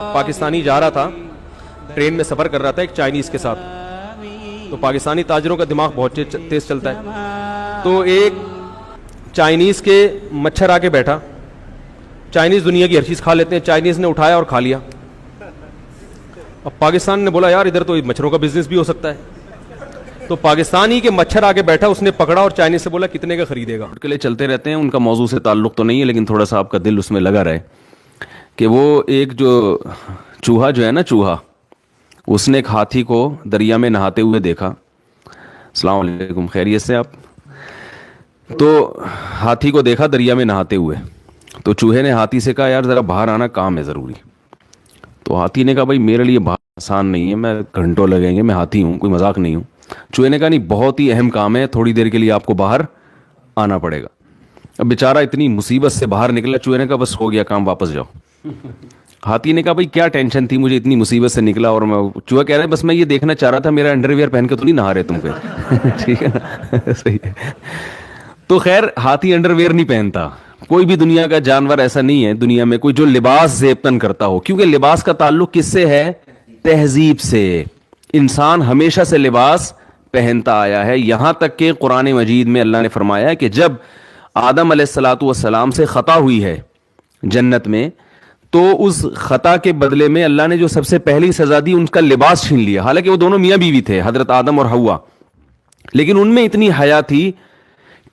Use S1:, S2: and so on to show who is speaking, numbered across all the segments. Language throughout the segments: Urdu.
S1: پاکستانی جا رہا تھا، ٹرین میں سفر کر رہا تھا ایک چائنیز کے ساتھ. تو پاکستانی تاجروں کا دماغ بہت تیز چلتا ہے. تو ایک چائنیز کے مچھر آ کے بیٹھا. چائنیز دنیا کی ہر چیز کھا لیتے ہیں، چائنیز نے اٹھایا اور کھا لیا. اب پاکستان نے بولا یار ادھر تو مچھروں کا بزنس بھی ہو سکتا ہے. تو پاکستانی کے مچھر آگے بیٹھا، اس نے پکڑا اور چائنیز سے بولا کتنے کا خریدے گا. کے لیے چلتے رہتے ہیں، ان کا موضوع سے تعلق تو نہیں ہے لیکن تھوڑا سا آپ کا دل اس میں لگا رہے کہ وہ ایک جو چوہا جو ہے نا، چوہا، اس نے ایک ہاتھی کو دریا میں نہاتے ہوئے دیکھا. السلام علیکم، خیریت سے آپ؟ تو ہاتھی کو دیکھا دریا میں نہاتے ہوئے. تو چوہے نے ہاتھی سے کہا یار ذرا باہر آنا، کام ہے ضروری. تو ہاتھی نے کہا بھائی میرے لیے باہر آسان نہیں ہے، میں گھنٹوں لگیں گے، میں ہاتھی ہوں، کوئی مذاق نہیں ہوں. چوہے نے کہا نہیں، بہت ہی اہم کام ہے، تھوڑی دیر کے لیے آپ کو باہر آنا پڑے گا. اب بیچارہ اتنی مصیبت سے باہر نکلا. چوہے نے کہا بس ہو گیا کام، واپس جاؤ. ہاتھی نے کہا بھائی کیا ٹینشن تھی، مجھے اتنی مصیبت سے نکلا. اور میں چوہا کہہ رہا ہے بس میں یہ دیکھنا چاہ رہا تھا میرا انڈر ویئر پہن کے تو نہیں نہا رہے تم پہ. ٹھیک ہے نا، صحیح ہے. تو خیر ہاتھی انڈر ویئر نہیں پہنتا. کوئی بھی دنیا کا جانور ایسا نہیں ہے دنیا میں کوئی جو لباس زیبتن کرتا ہو، کیونکہ لباس کا تعلق کس سے ہے؟ تہذیب سے. انسان ہمیشہ سے لباس پہنتا آیا ہے، یہاں تک کہ قرآن مجید میں اللہ نے فرمایا ہے کہ جب آدم علیہ الصلاۃ والسلام سے خطا ہوئی ہے جنت میں، تو اس خطا کے بدلے میں اللہ نے جو سب سے پہلی سزا دی، ان کا لباس چھین لیا. حالانکہ وہ دونوں میاں بیوی تھے، حضرت آدم اور حوا، لیکن ان میں اتنی حیا تھی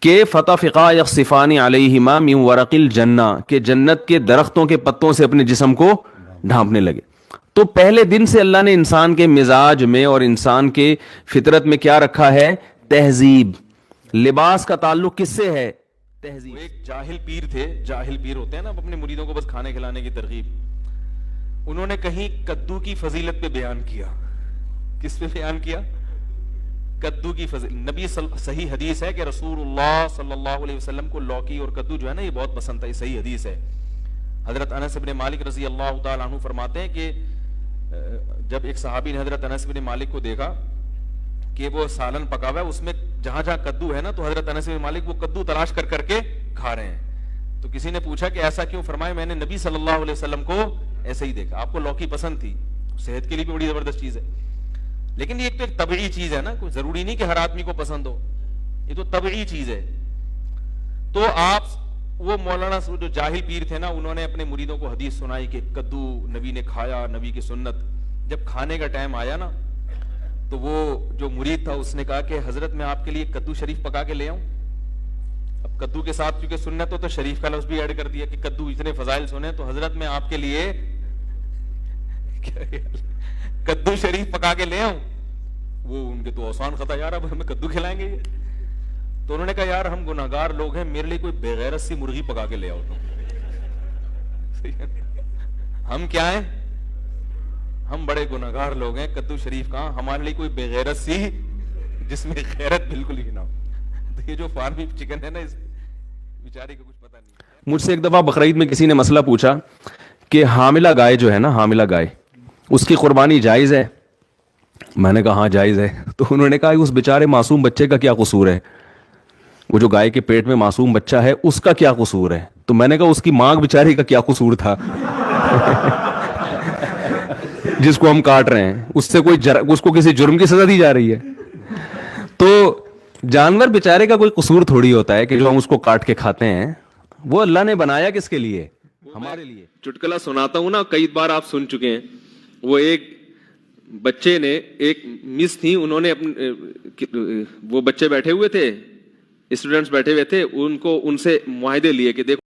S1: کہ فطفقا یخصفان علیہما من ورق الجنہ، کہ جنت کے درختوں کے پتوں سے اپنے جسم کو ڈھانپنے لگے. تو پہلے دن سے اللہ نے انسان کے مزاج میں اور انسان کے فطرت میں کیا رکھا ہے؟ تہذیب. لباس کا تعلق کس سے ہے؟ تہذیب. ایک جاہل پیر تھے، جاہل پیر ہوتے ہیں نا اپنے مریدوں کو بس کھانے کھلانے کی ترغیب. انہوں نے کہیں کدو کی فضیلت پہ بیان کیا. کس پہ بیان کیا؟ کدو کی فضیلت. نبی صحیح حدیث ہے کہ رسول اللہ صلی اللہ علیہ وسلم کو لوکی اور کدو جو ہے نا یہ بہت پسند تھا. یہ صحیح حدیث ہے. حضرت انس بن مالک رضی اللہ تعالی عنہ فرماتے ہیں کہ جب ایک صحابی نے حضرت انس بن مالک کو دیکھا کہ وہ سالن پکا ہوا ہے، اس میں جہاں جہاں کدو ہے نا، تو حضرت انس بن مالک وہ کدو تلاش کر کر کے کھا رہے ہیں. تو کسی نے پوچھا کہ ایسا کیوں؟ فرمایا میں نے نبی صلی اللہ علیہ وسلم کو ایسے ہی دیکھا. آپ کو لوکی پسند تھی، صحت کے لیے بھی بڑی زبردست چیز ہے، لیکن یہ ایک تو ایک طبعی چیز ہے نا، کوئی ضروری نہیں کہ ہر آدمی کو پسند ہو، یہ تو طبعی چیز ہے. تو آپ وہ مولانا جو جاہل پیر تھے نا، انہوں نے اپنے مریدوں کو حدیث سنائی کہ کدو نبی نے کھایا، نبی کی سنت. جب کھانے کا ٹائم آیا نا، تو وہ جو مرید تھا اس نے کہا کہ حضرت میں آپ کے لیے کدو شریف پکا کے لے آؤں. اب کدو کے ساتھ کیونکہ سنت ہو تو شریف کا لفظ بھی ایڈ کر دیا کہ کدو اتنے فضائل سنے، تو حضرت میں آپ کے لیے کدو شریف پکا کے لے آؤں. وہ ان کے تو آسان خطا، یار اب ہمیں کدو کھلائیں گے یہ. تو انہوں نے کہا یار ہم گناہگار لوگ ہیں، میرے لیے کوئی بغیرت سی مرغی پکا کے لے آؤ تم. ہم کیا ہیں؟ ہم بڑے گناہگار لوگ ہیں، کدو شریف کہاں، ہمارے لیے کوئی بغیرت سی جس میں غیرت بالکل ہی نہ ہو. تو یہ جو فارمی چکن ہے نا، اس بیچارے کو کچھ پتہ نہیں. مجھ سے ایک دفعہ بقرعید میں کسی نے مسئلہ پوچھا کہ حاملہ گائے جو ہے نا، حاملہ گائے، اس کی قربانی جائز ہے؟ میں نے کہا ہاں جائز ہے. تو انہوں نے کہا اس بیچارے معصوم بچے کا کیا قصور ہے؟ وہ جو گائے کے پیٹ میں معصوم بچہ ہے اس کا کیا قصور ہے؟ تو میں نے کہا اس کی ماں بیچاری کا کیا قصور تھا جس کو ہم کاٹ رہے ہیں، اس سے کوئی اس کو کسی جرم کی سزا دی جا رہی ہے. تو جانور بیچارے کا کوئی قصور تھوڑی ہوتا ہے کہ جو ہم اس کو کاٹ کے کھاتے ہیں. وہ اللہ نے بنایا کس کے لیے؟ ہمارے لیے. چٹکلا سناتا ہوں نا، کئی بار آپ سن چکے ہیں. وہ ایک بچے نے، ایک مس تھی، انہوں نے وہ بچے بیٹھے ہوئے تھے، اسٹوڈنٹس بیٹھے ہوئے تھے، ان سے معاہدے لیے کہ دیکھو